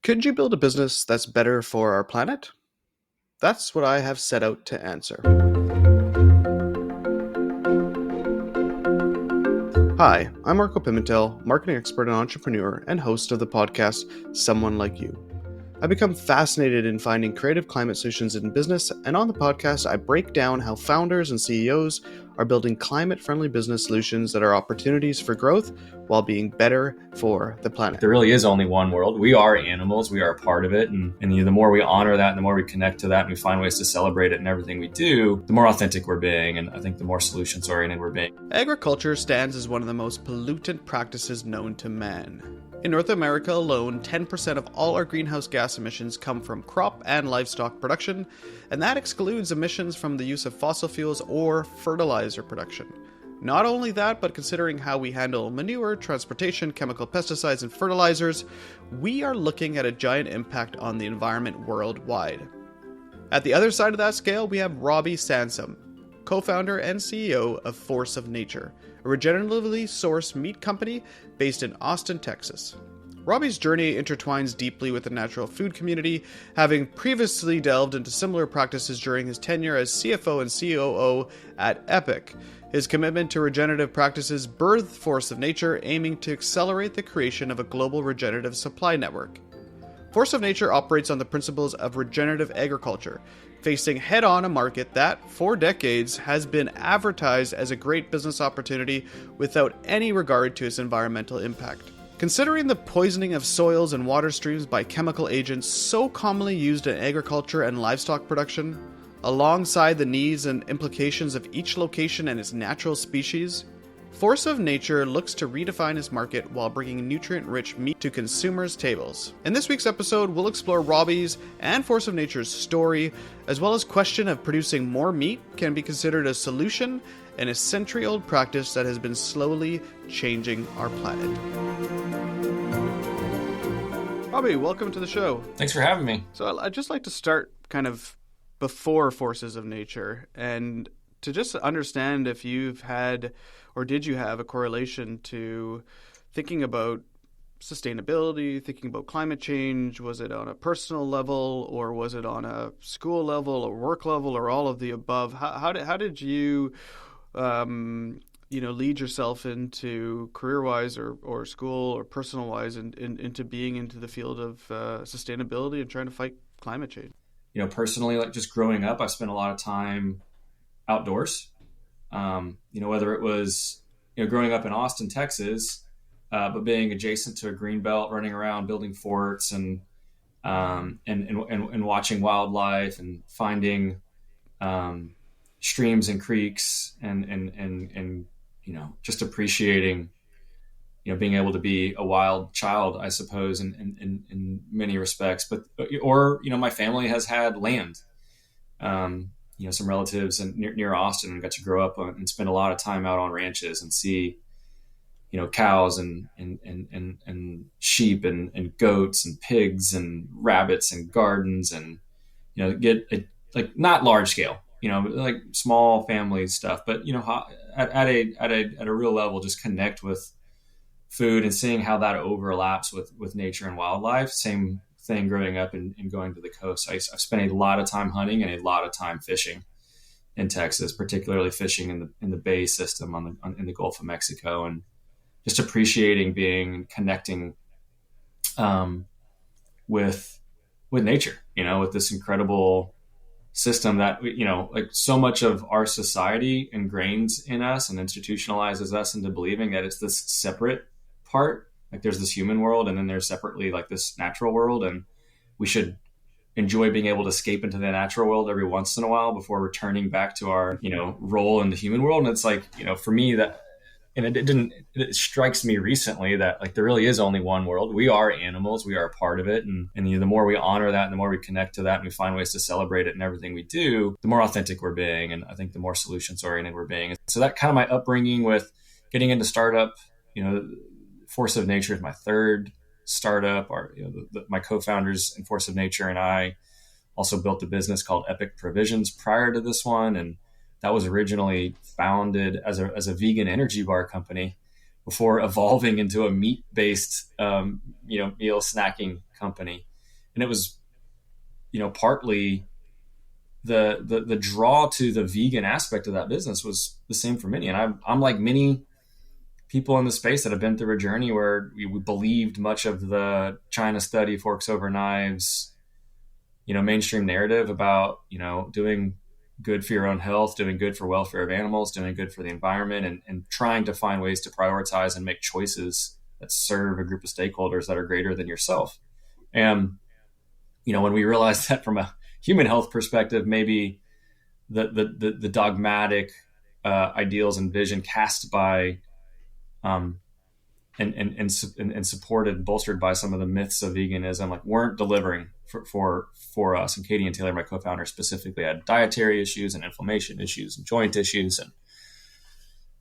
Could you build a business that's better for our planet? That's what I have set out to answer. Hi, I'm Marco Pimentel, marketing expert and entrepreneur, and host of the podcast Someone Like You. I've become fascinated in finding creative climate solutions in business, and on the podcast, I break down how founders and CEOs are building climate-friendly business solutions that are opportunities for growth while being better for the planet. There really is only one world. We are animals. We are a part of it. And the more we honor that and the more we connect to that and we find ways to celebrate it in everything we do, the more authentic we're being. And I think the more solutions-oriented we're being. Agriculture stands as one of the most pollutant practices known to man. In North America alone, 10% of all our greenhouse gas emissions come from crop and livestock production, and that excludes emissions from the use of fossil fuels or fertilizer production. Not only that, but considering how we handle manure, transportation, chemical pesticides, and fertilizers, we are looking at a giant impact on the environment worldwide. At the other side of that scale, we have Robby Sansom, co-founder and CEO of Force of Nature, a regeneratively sourced meat company based in Austin, Texas. Robby's journey intertwines deeply with the natural food community, having previously delved into similar practices during his tenure as CFO and COO at Epic. His commitment to regenerative practices birthed Force of Nature, aiming to accelerate the creation of a global regenerative supply network. Force of Nature operates on the principles of regenerative agriculture, facing head-on a market that, for decades, has been advertised as a great business opportunity without any regard to its environmental impact. Considering the poisoning of soils and water streams by chemical agents so commonly used in agriculture and livestock production, alongside the needs and implications of each location and its natural species, Force of Nature looks to redefine its market while bringing nutrient-rich meat to consumers' tables. In this week's episode, we'll explore Robby's and Force of Nature's story, as well as question of producing more meat can be considered a solution in a century-old practice that has been slowly changing our planet. Robby, welcome to the show. Thanks for having me. So I'd just like to start kind of before Forces of Nature and to just understand if you've had or did you have a correlation to thinking about sustainability, thinking about climate change? Was it on a personal level or was it on a school level or work level or all of the above? How did you lead yourself into career-wise or school or personal-wise into being into the field of sustainability and trying to fight climate change? Personally, like just growing up, I spent a lot of time outdoors. Whether it was, growing up in Austin, Texas, but being adjacent to a green belt, running around, building forts and watching wildlife and finding, streams and creeks and just appreciating, being able to be a wild child, I suppose, in many respects, or my family has had land, some relatives near Austin, and got to grow up and spend a lot of time out on ranches and see, cows and sheep and goats and pigs and rabbits and gardens and, get like not large scale, like small family stuff, but, at a real level, just connect with food and seeing how that overlaps with nature and wildlife. Same thing growing up and going to the coast. I've spent a lot of time hunting and a lot of time fishing in Texas, particularly fishing in the Bay system in the Gulf of Mexico, and just appreciating being and connecting with nature, with this incredible system that, like so much of our society ingrains in us and institutionalizes us into believing that it's this separate part. Like there's this human world and then there's separately like this natural world, and we should enjoy being able to escape into the natural world every once in a while before returning back to our, role in the human world. And it's like, for me that, and it strikes me recently that like there really is only one world. We are animals. We are a part of it. And the more we honor that and the more we connect to that and we find ways to celebrate it in everything we do, the more authentic we're being. And I think the more solutions oriented we're being. So that kind of my upbringing with getting into startup, Force of Nature is my third startup. My co-founders in Force of Nature and I also built a business called Epic Provisions prior to this one. And that was originally founded as a vegan energy bar company before evolving into a meat-based, meal snacking company. And it was, partly the draw to the vegan aspect of that business was the same for many. And I'm like many people in the space that have been through a journey where we believed much of the China study, forks over knives, mainstream narrative about, doing good for your own health, doing good for welfare of animals, doing good for the environment, and trying to find ways to prioritize and make choices that serve a group of stakeholders that are greater than yourself. And, when we realized that from a human health perspective, maybe the dogmatic ideals and vision cast by um, and supported and bolstered by some of the myths of veganism, like weren't delivering for us. And Katie and Taylor, my co-founders, specifically had dietary issues and inflammation issues and joint issues,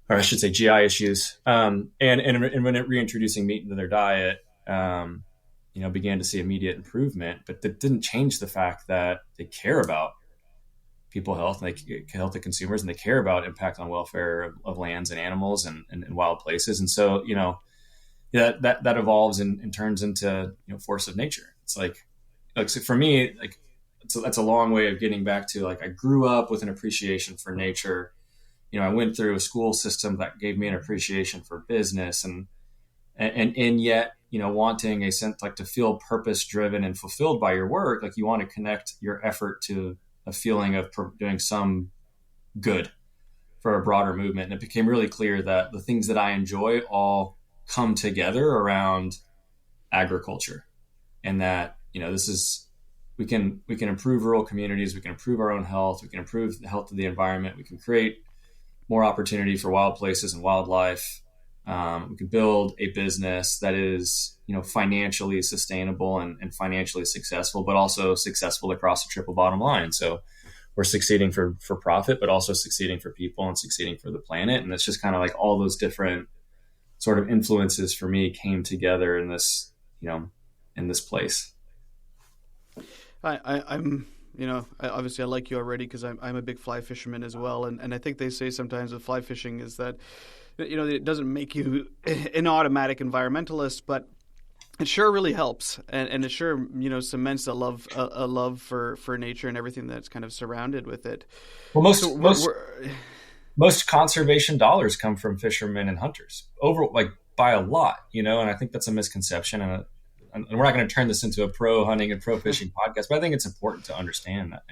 or I should say GI issues. And when reintroducing meat into their diet, began to see immediate improvement, but that didn't change the fact that they care about people health and they health of consumers, and they care about impact on welfare of lands and animals and wild places. And so, that evolves and turns into, force of nature. It's like so for me, so that's a long way of getting back to, I grew up with an appreciation for nature. I went through a school system that gave me an appreciation for business and yet, wanting a sense, to feel purpose driven and fulfilled by your work. You want to connect your effort to a feeling of doing some good for a broader movement. And it became really clear that the things that I enjoy all come together around agriculture, and that, this is, we can improve rural communities, we can improve our own health, we can improve the health of the environment, we can create more opportunity for wild places and wildlife. We can build a business that is, financially sustainable and financially successful, but also successful across the triple bottom line. So we're succeeding for profit, but also succeeding for people and succeeding for the planet. And it's just kind of all those different sort of influences for me came together in this, in this place. I'm obviously I like you already because I'm a big fly fisherman as well, and I think they say sometimes with fly fishing is that it doesn't make you an automatic environmentalist, but it sure really helps, and it sure cements a love for nature and everything that's kind of surrounded with it. Well, most conservation dollars come from fishermen and hunters by a lot, and I think that's a misconception. And we're not going to turn this into a pro hunting and pro fishing podcast, but I think it's important to understand that,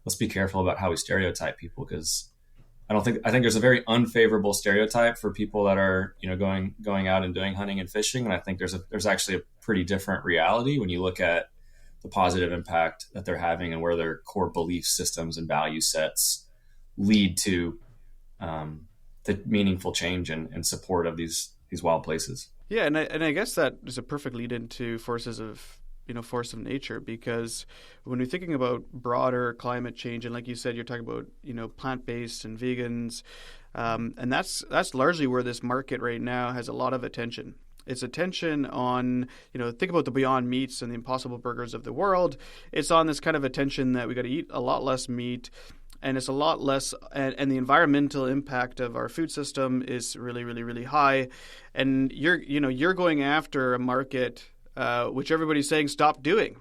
let's be careful about how we stereotype people, because I think there's a very unfavorable stereotype for people that are, going out and doing hunting and fishing. And I think there's actually a pretty different reality when you look at the positive impact that they're having and where their core belief systems and value sets lead to the meaningful change and support of these wild places. Yeah, and I guess that is a perfect lead into force of nature, because when we're thinking about broader climate change, and like you said, you're talking about plant-based and vegans, and that's largely where this market right now has a lot of attention. It's attention on, think about the Beyond Meats and the Impossible Burgers of the world. It's on this kind of attention that we got to eat a lot less meat, and it's a lot less, and the environmental impact of our food system is really, really, really high. And you're going after a market which everybody's saying stop doing.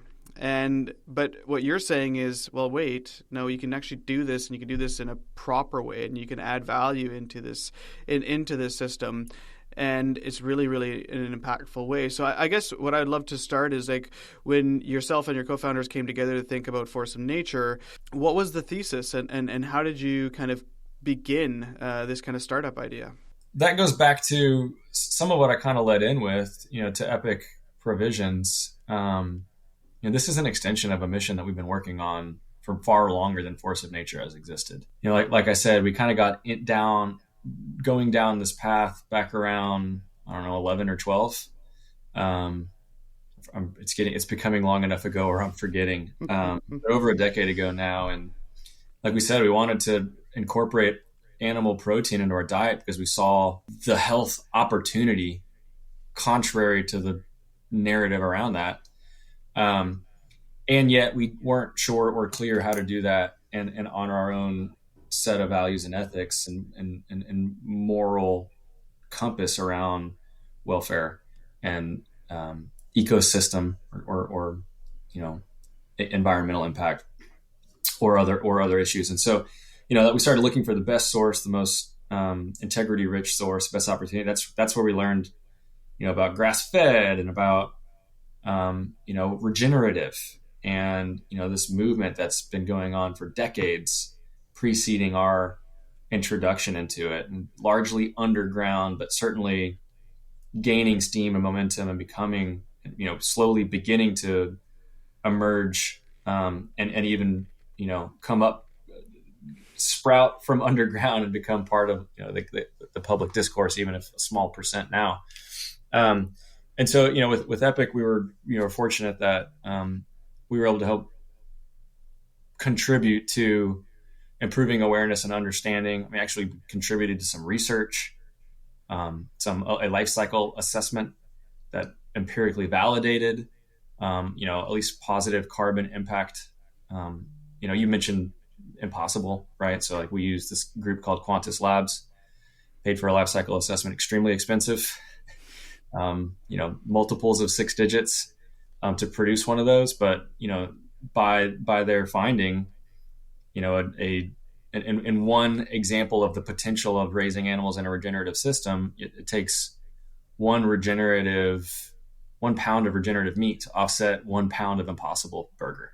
But what you're saying is, well, wait, no, you can actually do this, and you can do this in a proper way, and you can add value into this system. And it's really, really in an impactful way. So I guess what I'd love to start is when yourself and your co-founders came together to think about Force of Nature, what was the thesis, and how did you kind of begin this kind of startup idea? That goes back to some of what I kind of led in with, to Epic Provisions. This is an extension of a mission that we've been working on for far longer than Force of Nature has existed. Like I said, we kind of got it going down this path back around, I don't know, 11 or 12. It's becoming long enough ago where I'm forgetting. Over a decade ago now. And like we said, we wanted to incorporate animal protein into our diet because we saw the health opportunity contrary to the narrative around that. And yet we weren't sure or clear how to do that and honor our own set of values and ethics and moral compass around welfare and ecosystem or environmental impact or other issues. And so, that we started looking for the best source, the most integrity rich source, best opportunity. That's where we learned, about grass fed and about, regenerative and, this movement that's been going on for decades preceding our introduction into it, and largely underground, but certainly gaining steam and momentum and becoming, slowly beginning to emerge, and even, come up, sprout from underground and become part of, the public discourse, even if a small percent now. And so, with Epic, we were, fortunate that we were able to help contribute to improving awareness and understanding. We actually contributed to some research, a life cycle assessment that empirically validated, at least positive carbon impact. You mentioned impossible, right? So like we use this group called Qantas Labs, paid for a life cycle assessment, extremely expensive, multiples of 6 digits to produce one of those. But, by their finding, in one example of the potential of raising animals in a regenerative system, it takes 1 pound of regenerative meat to offset 1 pound of impossible burger.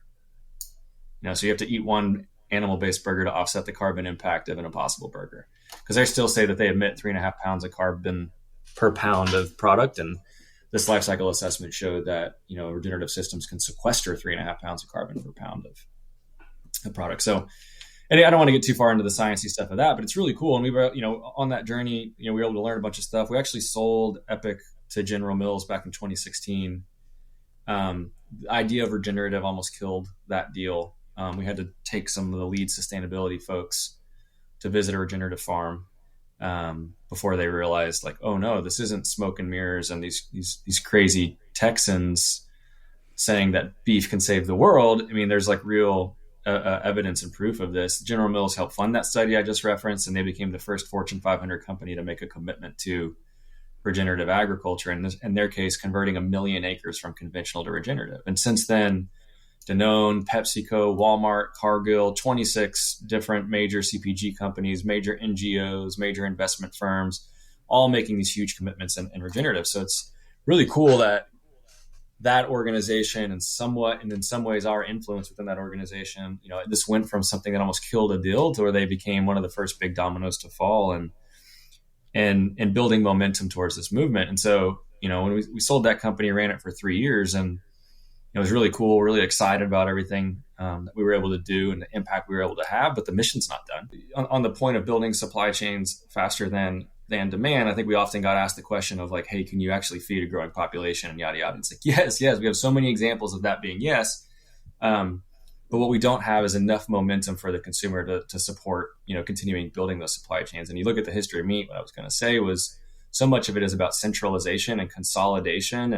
So you have to eat 1 animal-based burger to offset the carbon impact of an impossible burger, because they still say that they emit 3.5 pounds of carbon per pound of product. And this life cycle assessment showed that, regenerative systems can sequester 3.5 pounds of carbon per pound of the product. So, and I don't want to get too far into the sciencey stuff of that, but it's really cool. And we were, on that journey, we were able to learn a bunch of stuff. We actually sold Epic to General Mills back in 2016. The idea of regenerative almost killed that deal. We had to take some of the lead sustainability folks to visit a regenerative farm before they realized, like, oh no, this isn't smoke and mirrors and these crazy Texans saying that beef can save the world. I mean, there's like real evidence and proof of this. General Mills helped fund that study I just referenced, and they became the first Fortune 500 company to make a commitment to regenerative agriculture, and in their case, converting 1 million acres from conventional to regenerative. And since then, Danone, PepsiCo, Walmart, Cargill, 26 different major CPG companies, major NGOs, major investment firms, all making these huge commitments in regenerative. So it's really cool that organization and in some ways our influence within that organization, this went from something that almost killed a deal to where they became one of the first big dominoes to fall and building momentum towards this movement. And so, when we sold that company, ran it for 3 years, and it was really cool, really excited about everything that we were able to do and the impact we were able to have, but the mission's not done. On the point of building supply chains faster than demand, I think we often got asked the question of like, hey, can you actually feed a growing population and yada, yada. It's like, yes, we have so many examples of that being yes. But what we don't have is enough momentum for the consumer to support, continuing building those supply chains. And you look at the history of meat, what I was going to say was so much of it is about centralization and consolidation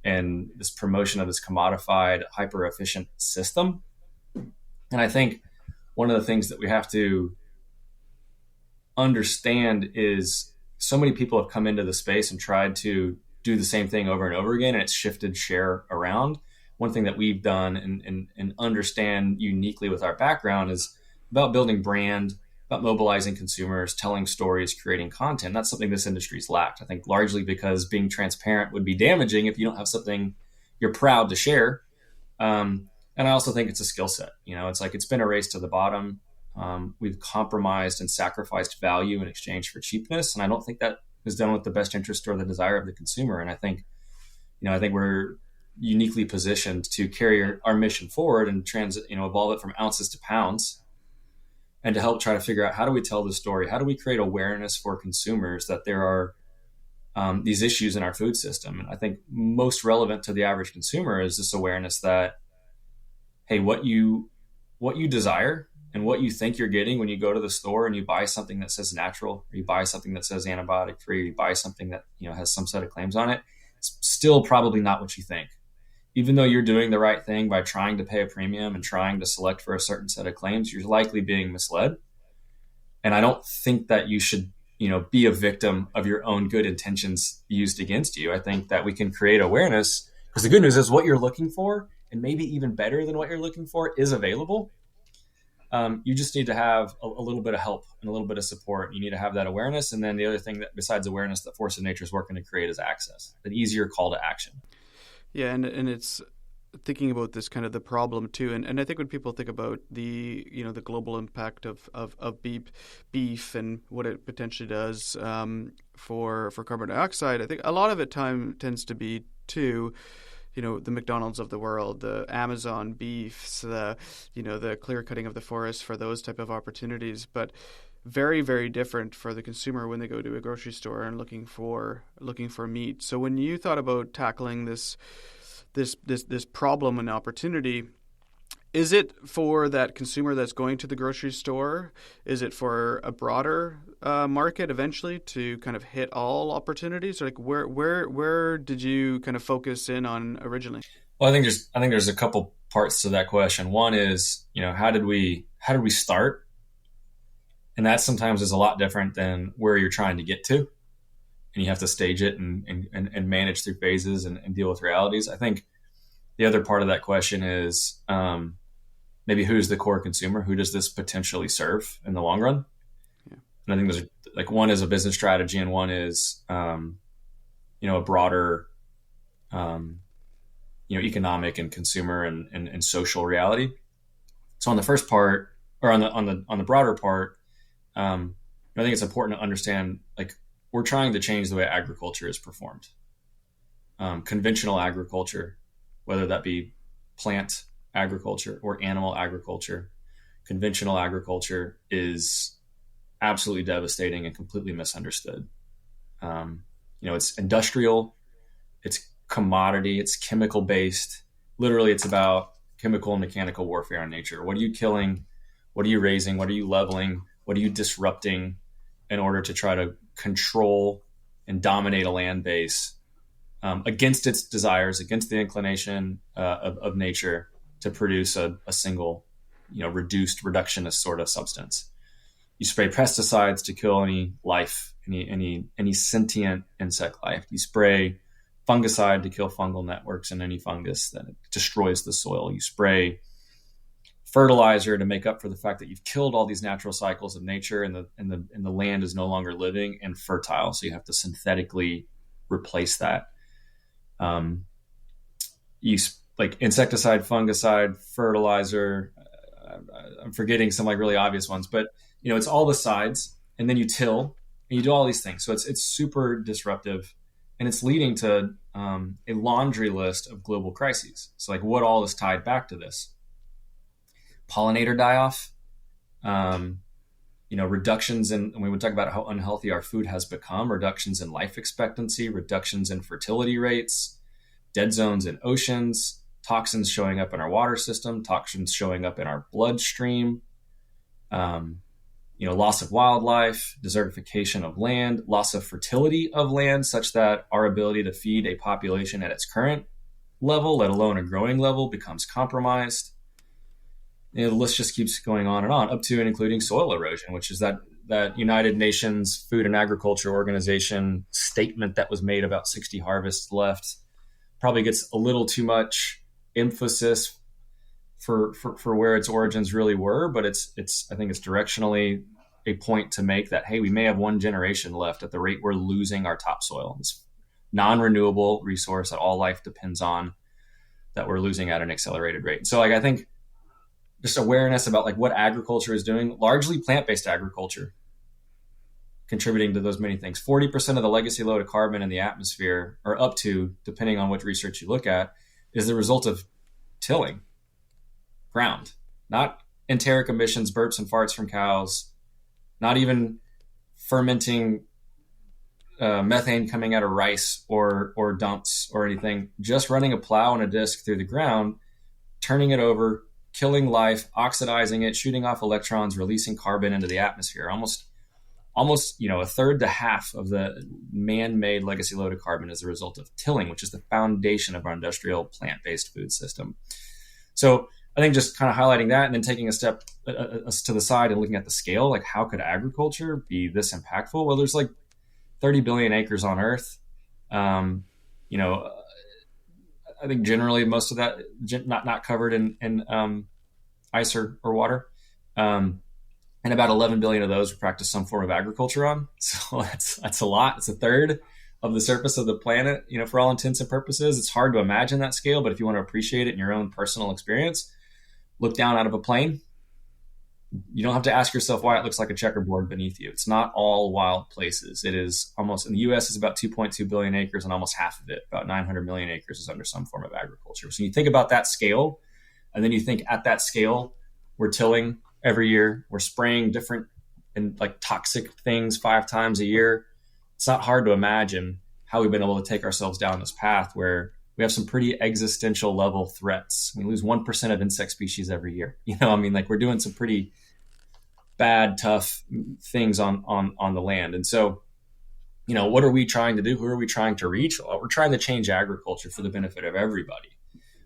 and this promotion of this commodified, hyper efficient system. And I think one of the things that we have to understand is so many people have come into the space and tried to do the same thing over and over again, and it's shifted share around. One thing that we've done and understand uniquely with our background is about building brand, about mobilizing consumers, telling stories, creating content. That's something this industry's lacked, I think, largely because being transparent would be damaging if you don't have something you're proud to share. And I also think it's a skill set. It's like it's been a race to the bottom. We've compromised and sacrificed value in exchange for cheapness, and I don't think that is done with the best interest or the desire of the consumer. And I think we're uniquely positioned to carry our mission forward and evolve it from ounces to pounds, and to help try to figure out, how do we tell the story? How do we create awareness for consumers that there are these issues in our food system? And I think most relevant to the average consumer is this awareness that, hey, what you desire and what you think you're getting when you go to the store and you buy something that says natural, or you buy something that says antibiotic free, or you buy something that has some set of claims on it, it's still probably not what you think. Even though you're doing the right thing by trying to pay a premium and trying to select for a certain set of claims, you're likely being misled. And I don't think that you should, be a victim of your own good intentions used against you. I think that we can create awareness, because the good news is what you're looking for and maybe even better than what you're looking for is available. You just need to have a little bit of help and a little bit of support. You need to have that awareness. And then the other thing that besides awareness that Force of Nature is working to create is access, an easier call to action. Yeah, and it's thinking about this kind of the problem too, and I think when people think about the the global impact of beef and what it potentially does for carbon dioxide, I think a lot of it tends to be too, the McDonald's of the world, the Amazon beefs, the clear cutting of the forest for those type of opportunities, but very, very different for the consumer when they go to a grocery store and looking for meat. So when you thought about tackling this problem and opportunity, is it for that consumer that's going to the grocery store? Is it for a broader market eventually to kind of hit all opportunities? Or like where did you kind of focus in on originally? Well, I think there's a couple parts to that question. One is, how did we start? And that sometimes is a lot different than where you're trying to get to. And you have to stage it and manage through phases and deal with realities. I think the other part of that question is maybe who's the core consumer? Who does this potentially serve in the long run? Yeah. And I think there's like one is a business strategy and one is, a broader, economic and consumer and social reality. So on the first part, or on the broader part, I think it's important to understand, like, we're trying to change the way agriculture is performed. Conventional agriculture, whether that be plant agriculture or animal agriculture, conventional agriculture is absolutely devastating and completely misunderstood. It's industrial, it's commodity, it's chemical based. Literally, it's about chemical and mechanical warfare on nature. What are you killing? What are you raising? What are you leveling? What are you disrupting in order to try to control and dominate a land base against its desires, against the inclination of nature to produce a single, reductionist sort of substance? You spray pesticides to kill any life, any sentient insect life. You spray fungicide to kill fungal networks and any fungus that destroys the soil. You spray fertilizer to make up for the fact that you've killed all these natural cycles of nature and the land is no longer living and fertile. So you have to synthetically replace that. You like insecticide, fungicide, fertilizer. I'm forgetting some like really obvious ones, but it's all the sides, and then you till and you do all these things. So it's super disruptive, and it's leading to a laundry list of global crises. So like what all is tied back to this? Pollinator die-off, reductions in, and we would talk about how unhealthy our food has become, reductions in life expectancy, reductions in fertility rates, dead zones in oceans, toxins showing up in our water system, toxins showing up in our bloodstream, loss of wildlife, desertification of land, loss of fertility of land, such that our ability to feed a population at its current level, let alone a growing level, becomes compromised. The list just keeps going on, up to and including soil erosion, which is that United Nations Food and Agriculture Organization statement that was made about 60 harvests left. Probably gets a little too much emphasis for where its origins really were, but I think it's directionally a point to make that, hey, we may have one generation left at the rate we're losing our topsoil, this non-renewable resource that all life depends on, that we're losing at an accelerated rate. So like I think just awareness about like what agriculture is doing, largely plant-based agriculture, contributing to those many things. 40% of the legacy load of carbon in the atmosphere, or up to, depending on which research you look at, is the result of tilling ground, not enteric emissions, burps and farts from cows, not even fermenting methane coming out of rice or dumps or anything, just running a plow and a disc through the ground, turning it over, killing life, oxidizing it, shooting off electrons, releasing carbon into the atmosphere. Almost a third to half of the man-made legacy load of carbon is the result of tilling, which is the foundation of our industrial plant-based food system. So I think just kind of highlighting that and then taking a step to the side and looking at the scale, like how could agriculture be this impactful? Well, there's like 30 billion acres on Earth. I think generally most of that not covered in ice or water. And about 11 billion of those we practice some form of agriculture on. So that's a lot. It's a third of the surface of the planet, for all intents and purposes. It's hard to imagine that scale, but if you want to appreciate it in your own personal experience, look down out of a plane. You don't have to ask yourself why it looks like a checkerboard beneath you. It's not all wild places. It is almost, in the US, is about 2.2 billion acres, and almost half of it, about 900 million acres, is under some form of agriculture. So you think about that scale, and then you think at that scale, we're tilling every year, we're spraying different and like toxic things 5 times a year. It's not hard to imagine how we've been able to take ourselves down this path where we have some pretty existential level threats. We lose 1% of insect species every year. We're doing some pretty bad, tough things on the land. And so, what are we trying to do? Who are we trying to reach? Well, we're trying to change agriculture for the benefit of everybody.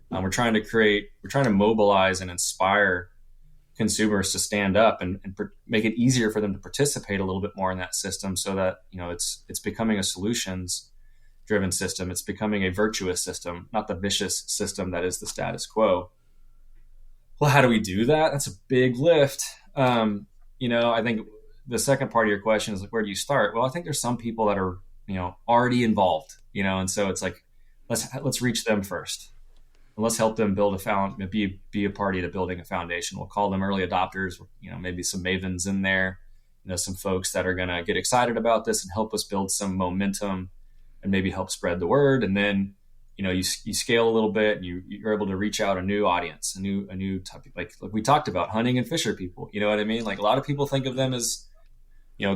We're trying to mobilize and inspire consumers to stand up and make it easier for them to participate a little bit more in that system, so that it's becoming a solutions driven system. It's becoming a virtuous system, not the vicious system that is the status quo. Well, how do we do that? That's a big lift. I think the second part of your question is like, where do you start? Well, I think there's some people that are already involved, and so it's like let's reach them first. And let's help them build be a party to building a foundation. We'll call them early adopters, maybe some mavens in there, some folks that are going to get excited about this and help us build some momentum and maybe help spread the word. And then, you scale a little bit and you're able to reach out a new audience, a new type, like we talked about, hunting and fisher people. You know what I mean? Like a lot of people think of them as,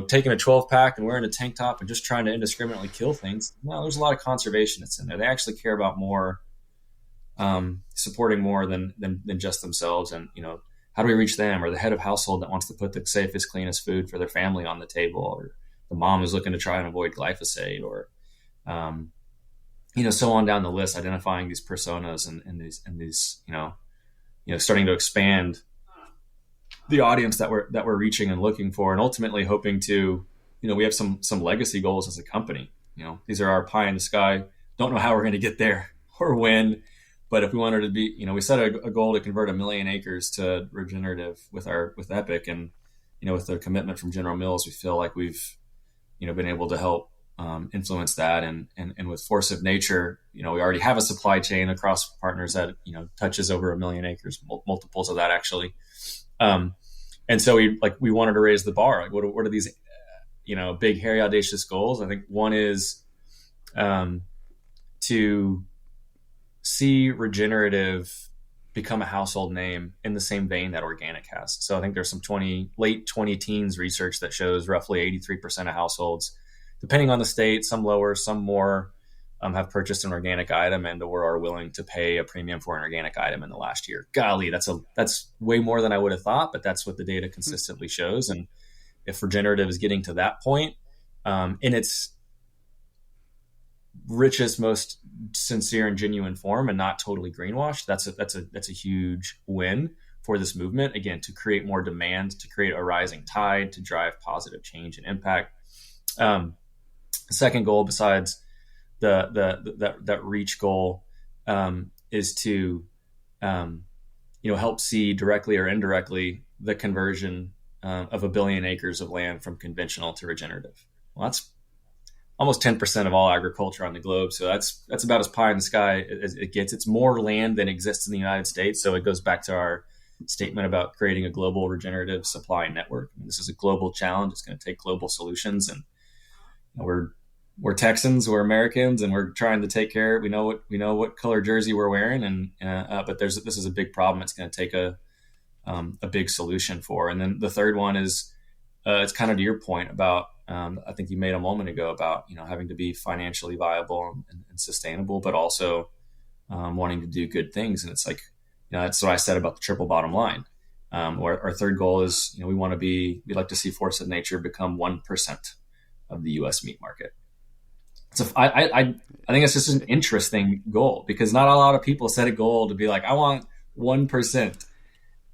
taking a 12 pack and wearing a tank top and just trying to indiscriminately kill things. No, there's a lot of conservationists in there. They actually care about more, supporting more than just themselves. And, how do we reach them, or the head of household that wants to put the safest, cleanest food for their family on the table, or the mom who's looking to try and avoid glyphosate, or, so on down the list, identifying these personas and these, starting to expand the audience that we're reaching and looking for, and ultimately hoping to, we have some legacy goals as a company. These are our pie in the sky. Don't know how we're going to get there or when, but if we wanted to be, we set a goal to convert 1 million acres to regenerative with Epic, and, with the commitment from General Mills, we feel like we've, been able to help influence that, and with Force of Nature, we already have a supply chain across partners that touches over 1 million acres, multiples of that actually, and so we wanted to raise the bar. Like, what are these big, hairy, audacious goals? I think one is to see regenerative become a household name in the same vein that organic has. So I think there's some late 2010s research that shows roughly 83% of households, depending on the state, some lower, some more, have purchased an organic item and or are willing to pay a premium for an organic item in the last year. Golly, that's way more than I would have thought, but that's what the data consistently shows. And if regenerative is getting to that point, in its richest, most sincere and genuine form, and not totally greenwashed, that's a huge win for this movement. Again, to create more demand, to create a rising tide, to drive positive change and impact. The second goal, besides that reach goal, is to help see directly or indirectly the conversion of 1 billion acres of land from conventional to regenerative. Well, that's almost 10% of all agriculture on the globe. So that's about as pie in the sky as it gets. It's more land than exists in the United States. So it goes back to our statement about creating a global regenerative supply network. I mean, this is a global challenge. It's going to take global solutions, and we're Texans, we're Americans, and we're trying to take care. We know what color jersey we're wearing, and but this is a big problem. It's going to take a big solution for. And then the third one is it's kind of to your point about. I think you made a moment ago about having to be financially viable and sustainable, but also wanting to do good things. And it's like that's what I said about the triple bottom line. Our third goal is we'd like to see Force of Nature become 1% of the U.S. meat market. So I think it's just an interesting goal, because not a lot of people set a goal to be like, I want 1%.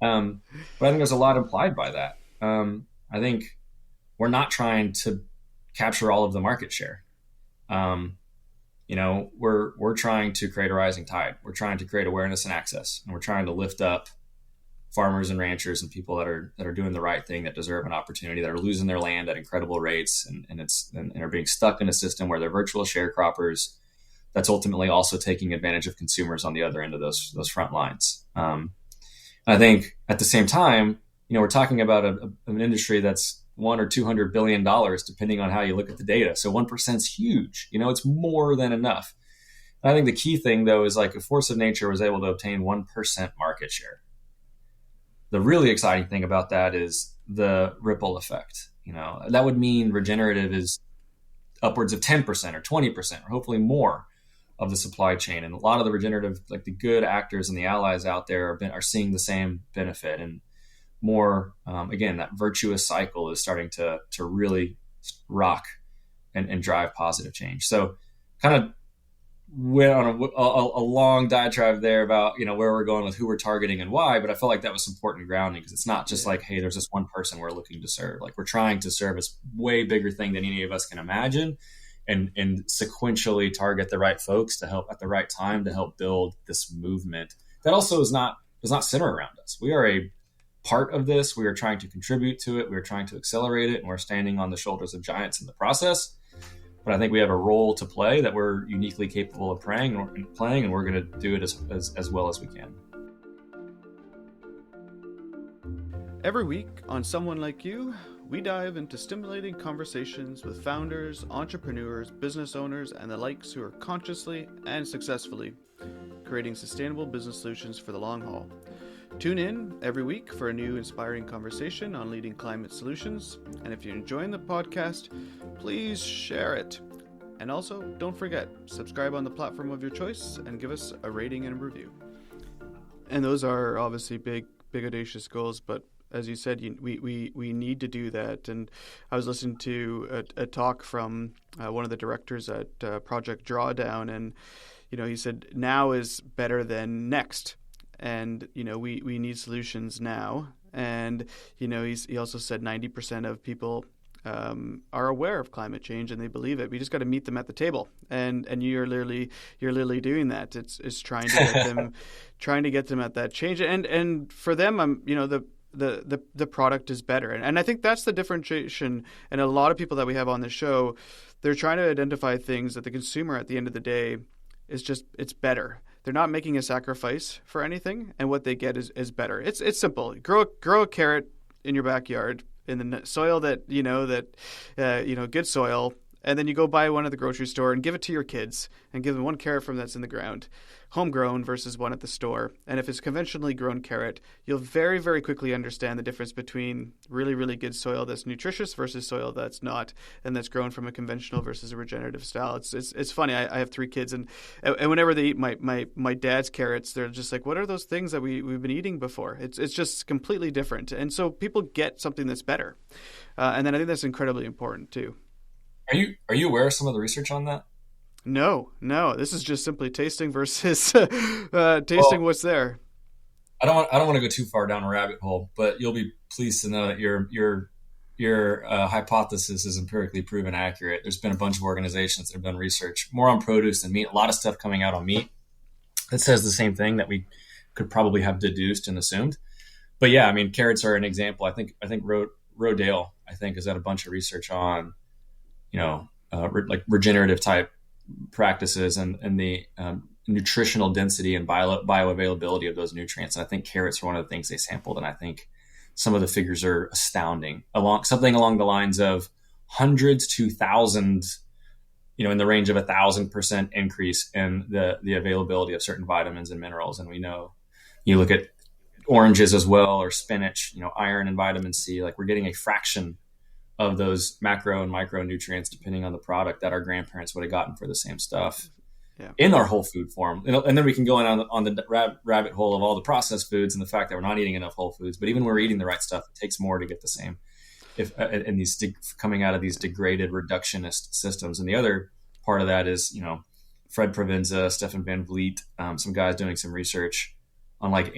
But I think there's a lot implied by that. I think we're not trying to capture all of the market share. we're trying to create a rising tide. We're trying to create awareness and access, and we're trying to lift up farmers and ranchers and people that are doing the right thing, that deserve an opportunity, that are losing their land at incredible rates, and are being stuck in a system where they're virtual sharecroppers. That's ultimately also taking advantage of consumers on the other end of those front lines. I think at the same time, we're talking about an industry that's $100 or $200 billion, depending on how you look at the data. So 1% is huge. It's more than enough. And I think the key thing, though, is like, if Force of Nature was able to obtain 1% market share, the really exciting thing about that is the ripple effect. That would mean regenerative is upwards of 10% or 20% or hopefully more of the supply chain. And a lot of the regenerative, like the good actors and the allies out there, are seeing the same benefit. And more, again, that virtuous cycle is starting to really rock and drive positive change. So kind of went on a long diatribe there about where we're going with who we're targeting and why, but I felt like that was some important grounding, because it's not just like, hey, there's this one person we're looking to serve. Like, we're trying to serve a way bigger thing than any of us can imagine, and sequentially target the right folks to help at the right time to help build this movement that also does not center around us. We are a part of this. We are trying to contribute to it. We are trying to accelerate it, and we're standing on the shoulders of giants in the process. But I think we have a role to play that we're uniquely capable of playing, and we're going to do it as well as we can. Every week on Someone Like You, we dive into stimulating conversations with founders, entrepreneurs, business owners, and the likes who are consciously and successfully creating sustainable business solutions for the long haul. Tune in every week for a new inspiring conversation on leading climate solutions. And if you're enjoying the podcast, please share it. And also, don't forget, subscribe on the platform of your choice and give us a rating and a review. And those are obviously big audacious goals, but as you said, we need to do that. And I was listening to a talk from one of the directors at Project Drawdown, and he said now is better than next. And we need solutions now. And he also said 90% of people are aware of climate change and they believe it. We just got to meet them at the table, and you're literally doing that. It's trying to get them at that change. And for them, the product is better. And I think that's the differentiation. And a lot of people that we have on the show, they're trying to identify things that the consumer at the end of the day it's better. They're not making a sacrifice for anything, and what they get is better. It's simple. Grow a carrot in your backyard in the soil that good soil, and then you go buy one at the grocery store and give it to your kids and give them one carrot from that's in the ground, homegrown versus one at the store. And if it's conventionally grown carrot, you'll very, very quickly understand the difference between really, really good soil that's nutritious versus soil that's not, and that's grown from a conventional versus a regenerative style. It's funny. I have 3 kids, and whenever they eat my dad's carrots, they're just like, what are those things that we've been eating before? It's just completely different. And so people get something that's better. And then I think that's incredibly important too. Are you aware of some of the research on that? No. This is just simply tasting versus tasting what's there. I don't want to go too far down a rabbit hole, but you'll be pleased to know that your hypothesis is empirically proven accurate. There's been a bunch of organizations that have done research more on produce than meat. A lot of stuff coming out on meat that says the same thing that we could probably have deduced and assumed. But yeah, I mean, carrots are an example. I think Rodale, has had a bunch of research on like regenerative type practices and the nutritional density and bioavailability of those nutrients. And I think carrots are one of the things they sampled. And I think some of the figures are astounding, something along the lines of hundreds to thousands, in the range of 1,000% increase in the availability of certain vitamins and minerals. And we know, you look at oranges as well, or spinach, iron and vitamin C, like we're getting a fraction of those macro and micronutrients, depending on the product, that our grandparents would have gotten for the same stuff in our whole food form. And then we can go on the rabbit hole of all the processed foods and the fact that we're not eating enough whole foods. But even when we're eating the right stuff, it takes more to get the same. And these coming out of these degraded reductionist systems. And the other part of that is, Fred Provenza, Stefan Van Vliet, some guys doing some research on like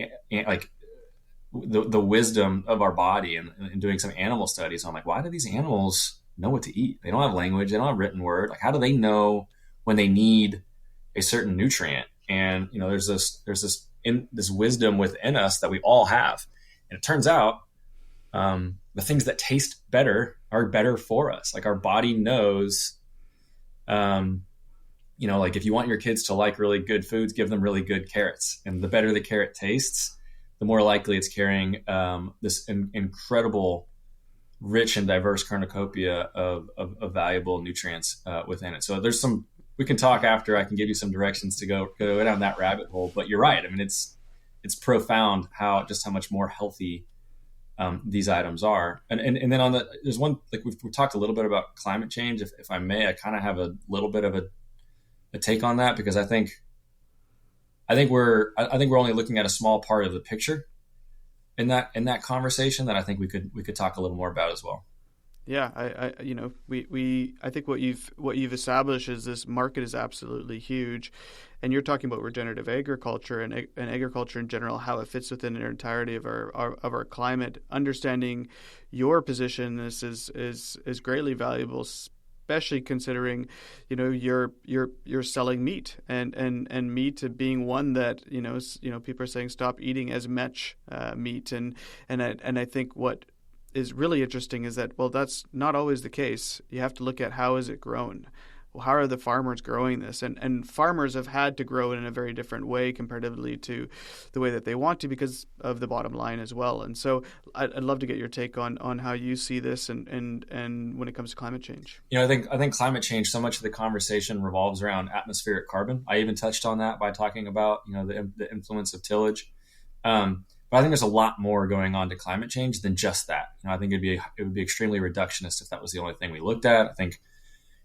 the wisdom of our body and doing some animal studies on like, why do these animals know what to eat? They don't have language. They don't have written word. Like, how do they know when they need a certain nutrient. And, there's this wisdom within us that we all have. And it turns out, the things that taste better are better for us. Like our body knows, like if you want your kids to like really good foods, give them really good carrots. And the better the carrot tastes, the more likely it's carrying this incredible, rich and diverse cornucopia of valuable nutrients within it. So we can talk after. I can give you some directions to go down that rabbit hole. But you're right. I mean, it's profound how much more healthy these items are. And then there's one, like we've talked a little bit about climate change. If I may, I kind of have a little bit of a take on that, because I think we're only looking at a small part of the picture in that conversation that I think we could talk a little more about as well. Yeah, I think what you've established is this market is absolutely huge, and you're talking about regenerative agriculture and agriculture in general, how it fits within the entirety of our climate. Understanding your position, this is greatly valuable, especially considering, you're selling meat and meat being one that, people are saying stop eating as much meat, and I think what is really interesting is that, well, that's not always the case. You have to look at how is it grown. Well, how are the farmers growing this? And farmers have had to grow it in a very different way comparatively to the way that they want to, because of the bottom line as well. And so I'd love to get your take on how you see this and when it comes to climate change. I think climate change, so much of the conversation revolves around atmospheric carbon. I even touched on that by talking about, the influence of tillage. But I think there's a lot more going on to climate change than just that. I think it would be extremely reductionist if that was the only thing we looked at. I think,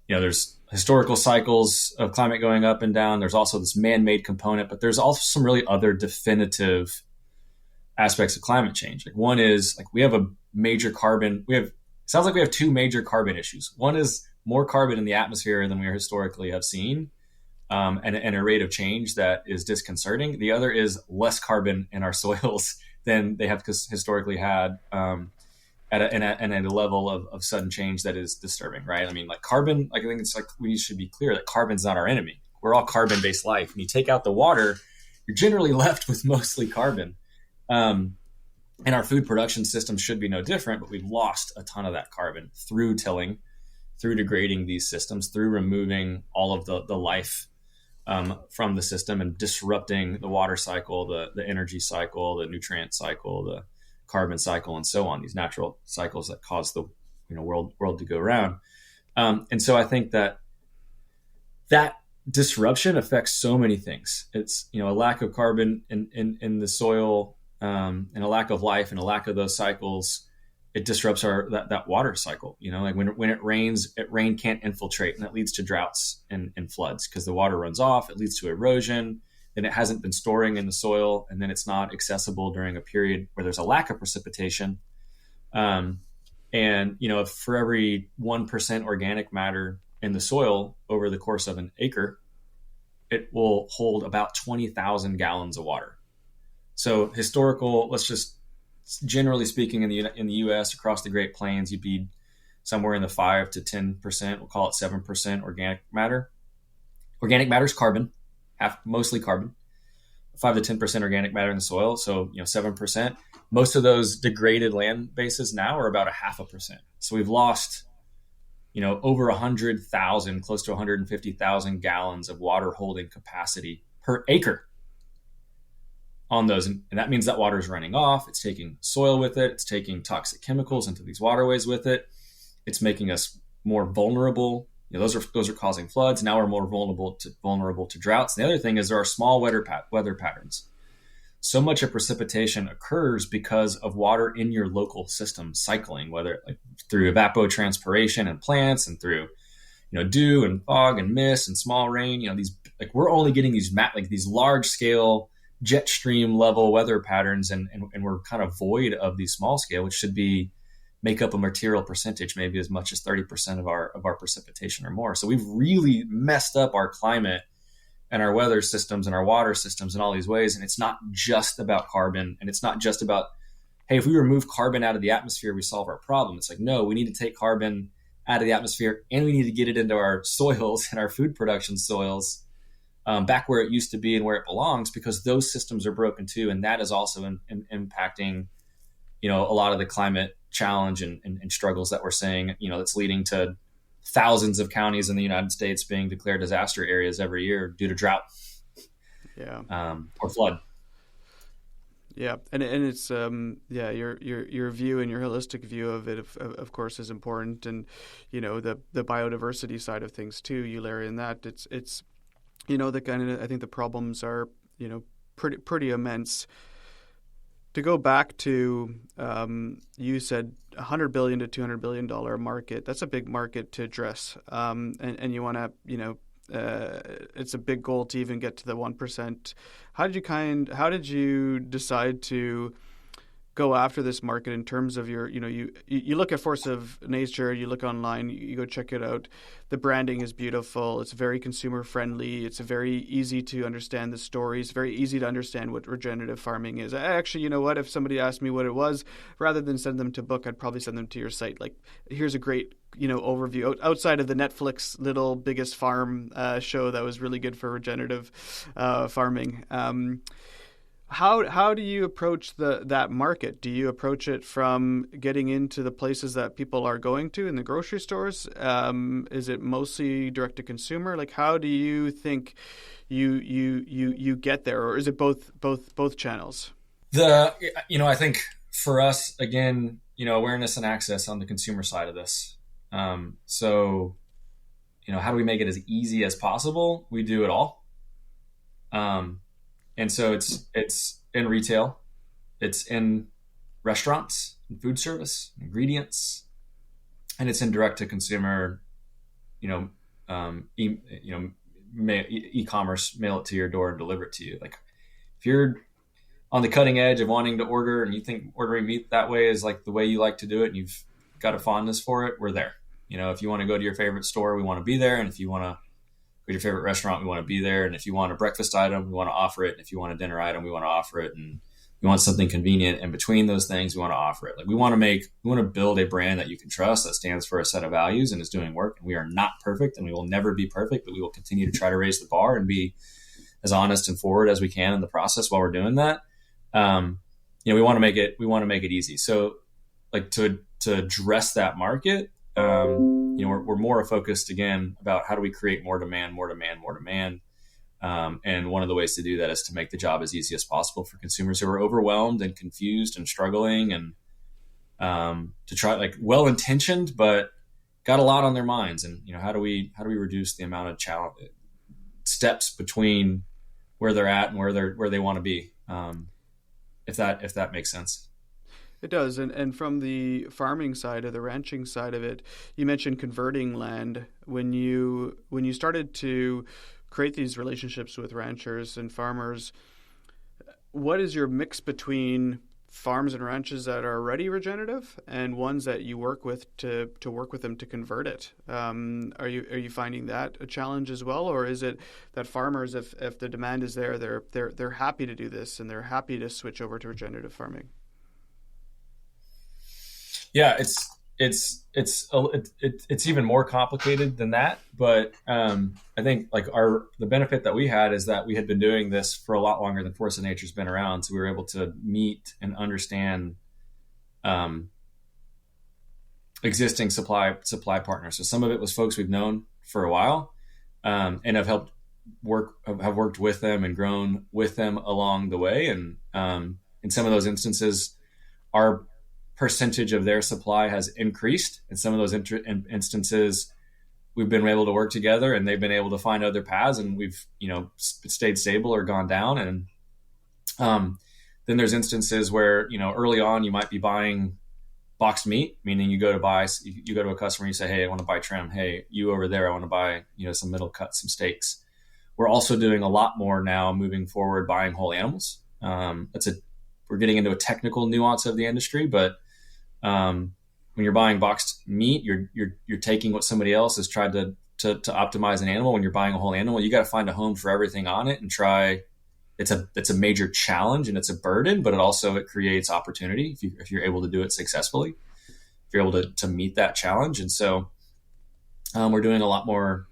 there's historical cycles of climate going up and down. There's also this man-made component, but there's also some really other definitive aspects of climate change. Like one is like we have a major carbon. Sounds like we have two major carbon issues. One is more carbon in the atmosphere than we historically have seen. And a rate of change that is disconcerting. The other is less carbon in our soils than they have historically had, at a level of sudden change that is disturbing, right? I mean, like carbon, I think it's like we should be clear that carbon's not our enemy. We're all carbon-based life. When you take out the water, you're generally left with mostly carbon. And our food production system should be no different, but we've lost a ton of that carbon through tilling, through degrading these systems, through removing all of the life from the system and disrupting the water cycle, the energy cycle, the nutrient cycle, the carbon cycle, and so on, these natural cycles that cause the world to go around. And so I think that disruption affects so many things. It's a lack of carbon in the soil, and a lack of life and a lack of those cycles. It disrupts that water cycle. Like when it rains, rain can't infiltrate, and that leads to droughts and floods because the water runs off. It leads to erosion. Then it hasn't been storing in the soil, and then it's not accessible during a period where there's a lack of precipitation. And if for every 1% organic matter in the soil over the course of an acre, it will hold about 20,000 gallons of water. So generally speaking, in the U.S. across the Great Plains, you'd be somewhere in the 5 to 10%. We'll call it 7% organic matter. Organic matter is carbon, mostly carbon. 5 to 10% organic matter in the soil. So 7%. Most of those degraded land bases now are about 0.5%. So we've lost over 100,000, close to 150,000 gallons of water holding capacity per acre on those. And that means that water is running off. It's taking soil with it. It's taking toxic chemicals into these waterways with it. It's making us more vulnerable. Those are causing floods. Now we're more vulnerable to droughts. And the other thing is there are small weather patterns. So much of precipitation occurs because of water in your local system cycling, whether through evapotranspiration and plants and through dew and fog and mist and small rain. We're only getting these large scale jet stream level weather patterns, and we're kind of void of these small scale, which should make up a material percentage, maybe as much as 30% of our precipitation or more. So we've really messed up our climate and our weather systems and our water systems in all these ways. And it's not just about carbon, and it's not just about, hey, if we remove carbon out of the atmosphere, we solve our problem. It's like, no, we need to take carbon out of the atmosphere, and we need to get it into our soils and our food production soils, back where it used to be and where it belongs, because those systems are broken too. And that is also impacting, a lot of the climate challenge and struggles that we're seeing, that's leading to thousands of counties in the United States being declared disaster areas every year due to drought, or flood. Yeah, and it's your view and your holistic view of it, of course, is important, and the biodiversity side of things too. You layer in that it's the kind of, I think the problems are pretty immense. To go back to you said $100 billion to $200 billion market. That's a big market to address, and you want to it's a big goal to even get to the 1%. How did you decide to go after this market in terms of your, you look at Force of Nature, you look online, you go check it out. The branding is beautiful. It's very consumer friendly. It's very easy to understand the stories, very easy to understand what regenerative farming is. Actually, you know what? If somebody asked me what it was, rather than send them to book, I'd probably send them to your site. Like, here's a great, overview outside of the Netflix Little Biggest Farm show that was really good for regenerative farming. How do you approach that market? Do you approach it from getting into the places that people are going to in the grocery stores? Is it mostly direct to consumer? Like, how do you think you get there, or is it both channels? I think for us, again, awareness and access on the consumer side of this. So, how do we make it as easy as possible? We do it all. And so it's in retail, it's in restaurants and food service, ingredients, and it's in direct to consumer, e-commerce, mail it to your door and deliver it to you. Like, if you're on the cutting edge of wanting to order and you think ordering meat that way is like the way you like to do it and you've got a fondness for it, we're there. If you want to go to your favorite store, we want to be there. And if you want to go to your favorite restaurant, we want to be there. And if you want a breakfast item, we want to offer it. And if you want a dinner item, we want to offer it. And we want something convenient in between those things, we want to offer it. Like, we want to build a brand that you can trust, that stands for a set of values and is doing work. And we are not perfect, and we will never be perfect, but we will continue to try to raise the bar and be as honest and forward as we can in the process while we're doing that. We want to make it easy. So, like, to address that market, we're more focused again about how do we create more demand. And one of the ways to do that is to make the job as easy as possible for consumers who are overwhelmed and confused and struggling, and to try, like, well-intentioned, but got a lot on their minds. And, how do we reduce the amount of steps between where they're at and where they want to be? If that makes sense. It does. And from the farming side or the ranching side of it, you mentioned converting land. When you started to create these relationships with ranchers and farmers, what is your mix between farms and ranches that are already regenerative and ones that you work with to work with them to convert it? Are you finding that a challenge as well, or is it that farmers, if the demand is there, they're happy to do this and they're happy to switch over to regenerative farming? Yeah, it's even more complicated than that. But I think, like, the benefit that we had is that we had been doing this for a lot longer than Force of Nature's been around, so we were able to meet and understand existing supply partners. So some of it was folks we've known for a while, and have worked with them and grown with them along the way. And in some of those instances, our percentage of their supply has increased. In some of those instances, we've been able to work together and they've been able to find other paths, and we've, stayed stable or gone down. And then there's instances where, early on you might be buying boxed meat, meaning you go to a customer and you say, hey, I want to buy trim. Hey, you over there, I want to buy, some middle cut, some steaks. We're also doing a lot more now moving forward, buying whole animals. We're getting into a technical nuance of the industry, but when you're buying boxed meat, you're taking what somebody else has tried to optimize an animal. When you're buying a whole animal, you got to find a home for everything on it and try. It's a major challenge and it's a burden, but it creates opportunity if you're able to do it successfully, if you're able to meet that challenge. And so We're doing a lot more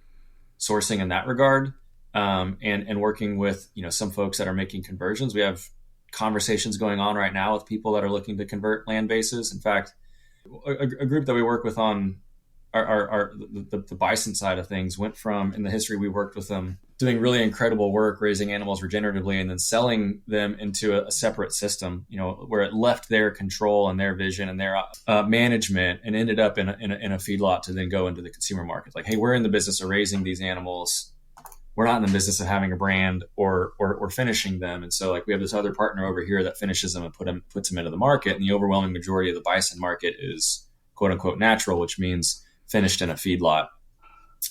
sourcing in that regard, and working with some folks that are making conversions. We have conversations going on right now with people that are looking to convert land bases. In fact, a group that we work with on the bison side of things went from, in the history we worked with them, doing really incredible work raising animals regeneratively and then selling them into a separate system, where it left their control and their vision and their management, and ended up in a feedlot to then go into the consumer market. Like, hey, we're in the business of raising these animals. We're not in the business of having a brand or finishing them. And so, like, we have this other partner over here that finishes them and puts them into the market. And the overwhelming majority of the bison market is quote unquote natural, which means finished in a feedlot.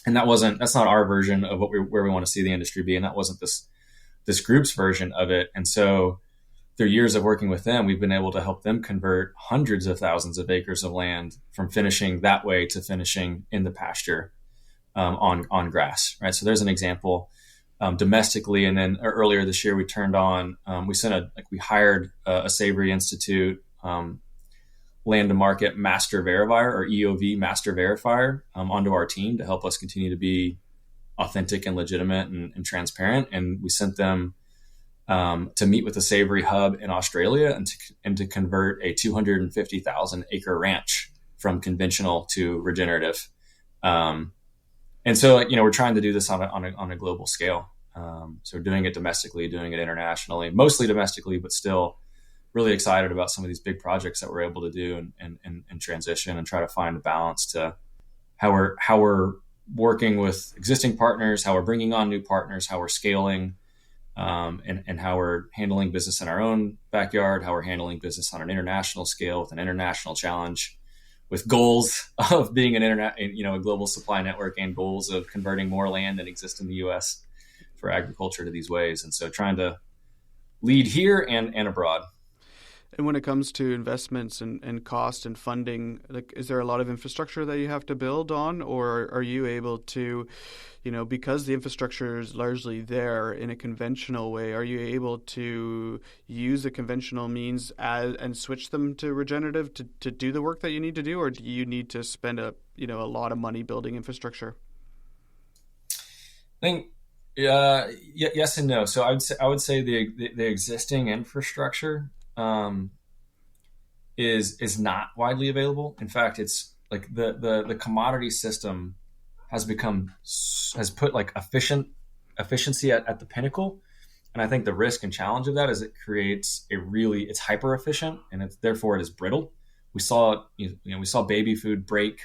And that's not our version of where we want to see the industry be. And that wasn't this group's version of it. And so through years of working with them, we've been able to help them convert hundreds of thousands of acres of land from finishing that way to finishing in the pasture, on grass, right? So there's an example, domestically. And then earlier this year, we hired a Savory Institute, land to market master verifier, or EOV master verifier, onto our team to help us continue to be authentic and legitimate and transparent. And we sent them to meet with the Savory hub in Australia and to convert a 250,000 acre ranch from conventional to regenerative. And so, we're trying to do this on a global scale. So we're doing it domestically, doing it internationally, mostly domestically, but still really excited about some of these big projects that we're able to do and transition and try to find a balance to how we're working with existing partners, how we're bringing on new partners, how we're scaling, and how we're handling business in our own backyard, how we're handling business on an international scale with an international challenge, with goals of being a global supply network, and goals of converting more land than exists in the U.S. for agriculture to these ways. And so trying to lead here and abroad. And when it comes to investments and cost and funding, like, is there a lot of infrastructure that you have to build on, or are you able to, because the infrastructure is largely there in a conventional way, are you able to use the conventional means and switch them to regenerative to do the work that you need to do, or do you need to spend a lot of money building infrastructure? I think yes and no. So I would say the existing infrastructure is not widely available. In fact, it's like the commodity system has put like efficiency at the pinnacle. And I think the risk and challenge of that is it creates it's hyper efficient, and therefore it is brittle. We saw baby food break.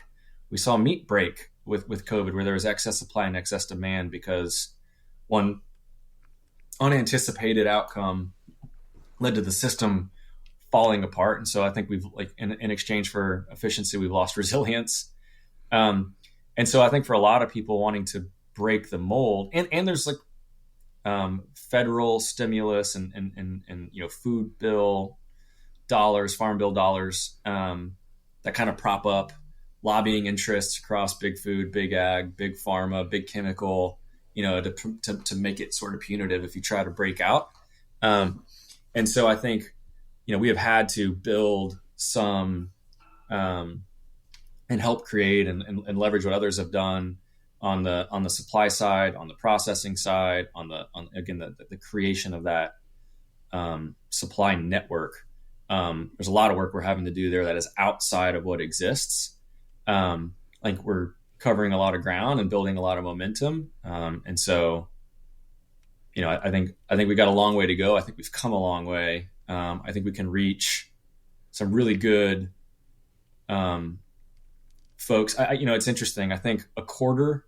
We saw meat break with COVID, where there was excess supply and excess demand because one unanticipated outcome led to the system falling apart. And so I think we've, like, in exchange for efficiency, we've lost resilience. And so I think for a lot of people wanting to break the mold, and there's federal stimulus and food bill dollars, farm bill dollars, that kind of prop up lobbying interests across big food, big ag, big pharma, big chemical, to make it sort of punitive if you try to break out. And so I think, we have had to build some, and help create and leverage what others have done on the supply side, on the processing side, on the creation of that supply network. There's a lot of work we're having to do there that is outside of what exists. Like, we're covering a lot of ground and building a lot of momentum. And so, I think we got a long way to go. I think we've come a long way. I think we can reach some really good folks. It's interesting. I think a quarter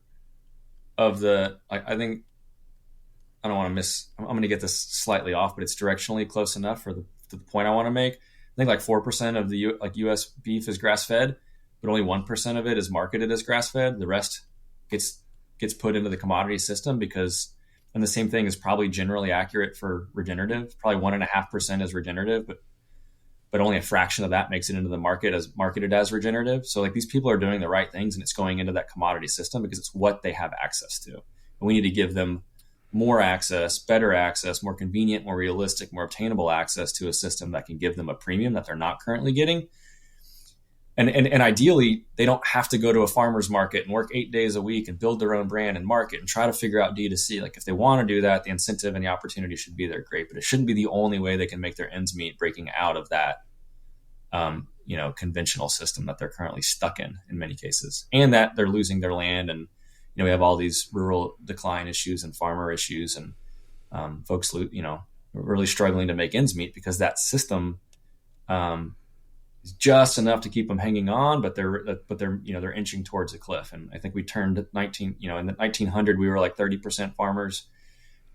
of I think, I don't want to I'm going to get this slightly off, but it's directionally close enough for the point I want to make. I think like 4% of the U.S. beef is grass fed, but only 1% of it is marketed as grass fed. The rest gets put into the commodity system and the same thing is probably generally accurate for regenerative. Probably 1.5% is regenerative, but only a fraction of that makes it into the market as marketed as regenerative. So, like, these people are doing the right things, and it's going into that commodity system because it's what they have access to. And we need to give them more access, better access, more convenient, more realistic, more obtainable access to a system that can give them a premium that they're not currently getting. and ideally they don't have to go to a farmer's market and work 8 days a week and build their own brand and market and try to figure out D2C. Like if they want to do that, the incentive and the opportunity should be there. Great. But it shouldn't be the only way they can make their ends meet, breaking out of that, conventional system that they're currently stuck in many cases, and that they're losing their land. And, we have all these rural decline issues and farmer issues, and folks, really struggling to make ends meet because that system is just enough to keep them hanging on, but they're inching towards a cliff. And I think we turned in the 1900 we were like 30% farmers,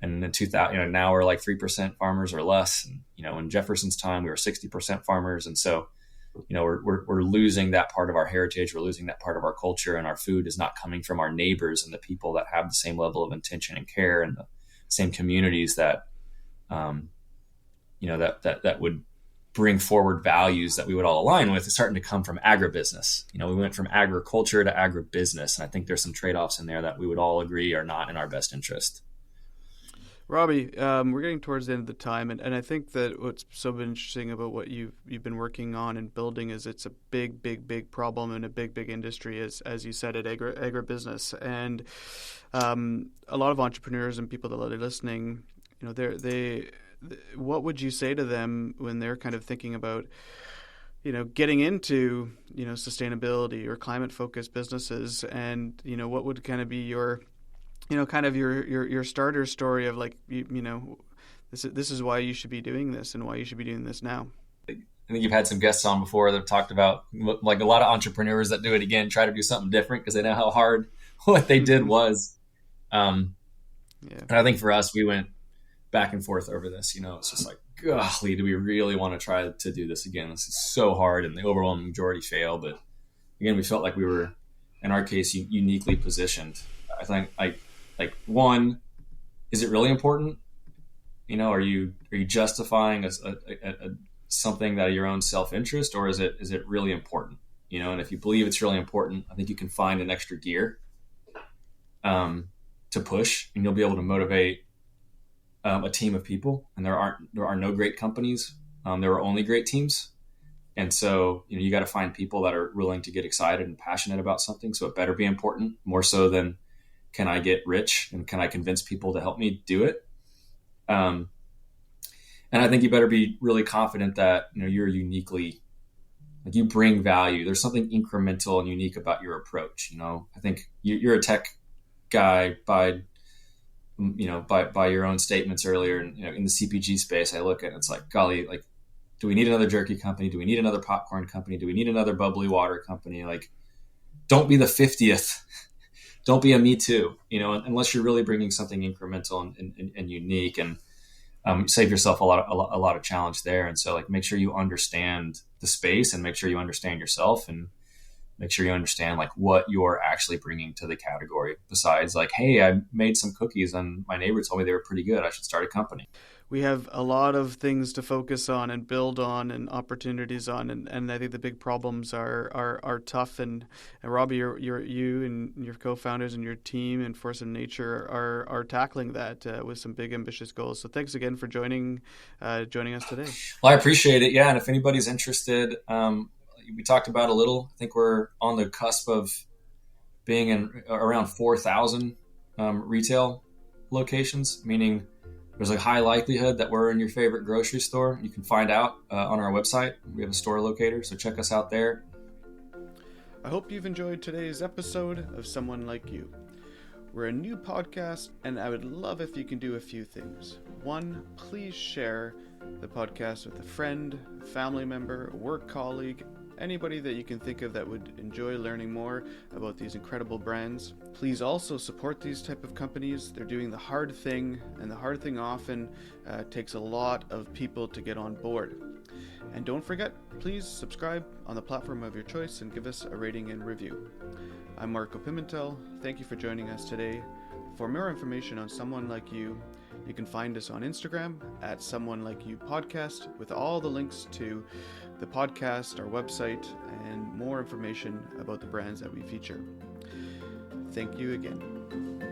and in 2000, now we're like 3% farmers or less. And, in Jefferson's time we were 60% farmers, and so we're losing that part of our heritage. We're losing that part of our culture, and our food is not coming from our neighbors and the people that have the same level of intention and care, and the same communities that that would bring forward values that we would all align with. It's starting to come from agribusiness. We went from agriculture to agribusiness, and I think there's some trade-offs in there that we would all agree are not in our best interest. Robby, we're getting towards the end of the time, and I think that what's so interesting about what you've been working on and building is it's a big problem and a big industry, as you said, at agribusiness. And a lot of entrepreneurs and people that are listening, what would you say to them when they're kind of thinking about, getting into, sustainability or climate focused businesses, and, what would kind of be your your starter story of like, this is why you should be doing this and why you should be doing this now? I think you've had some guests on before that have talked about, like, a lot of entrepreneurs that do it again, try to do something different because they know how hard what they did was. And I think for us, we went back and forth over this. It's just like, golly, do we really want to try to do this again? This is so hard, and the overwhelming majority fail. But again, we felt like we were, in our case, uniquely positioned. I think, like one, is it really important? Are you justifying a something that your own self-interest, or is it really important? And if you believe it's really important, I think you can find an extra gear to push, and you'll be able to motivate a team of people. And there are no great companies. There are only great teams. And so, you got to find people that are willing to get excited and passionate about something. So it better be important, more so than, can I get rich and can I convince people to help me do it? And I think you better be really confident that, you're uniquely, like, you bring value. There's something incremental and unique about your approach. I think you're a tech guy by your own statements earlier. And, in the CPG space, I look at it, it's like, golly, like, do we need another jerky company? Do we need another popcorn company? Do we need another bubbly water company? Like, don't be the 50th. Don't be a me too, unless you're really bringing something incremental and unique, and save yourself a lot of challenge there. And so, like, make sure you understand the space, and make sure you understand yourself, and make sure you understand, like, what you're actually bringing to the category. Besides, like, hey, I made some cookies and my neighbor told me they were pretty good, I should start a company. We have a lot of things to focus on and build on and opportunities on, and I think the big problems are tough. And Robby, you and your co-founders and your team and Force of Nature are tackling that with some big ambitious goals. So thanks again for joining us today. Well, I appreciate it. Yeah, and if anybody's interested, we talked about a little. I think we're on the cusp of being in around 4,000 retail locations, meaning there's a high likelihood that we're in your favorite grocery store. You can find out on our website. We have a store locator, so check us out there. I hope you've enjoyed today's episode of Someone Like You. We're a new podcast, and I would love if you can do a few things. One, please share the podcast with a friend, a family member, a work colleague, anybody that you can think of that would enjoy learning more about these incredible brands. Please also support these type of companies. They're doing the hard thing, and the hard thing often takes a lot of people to get on board. And don't forget, please subscribe on the platform of your choice and give us a rating and review. I'm Marco Pimentel. Thank you for joining us today. For more information on Someone Like You, you can find us on Instagram at Someone Like You Podcast, with all the links to the podcast, our website, and more information about the brands that we feature. Thank you again.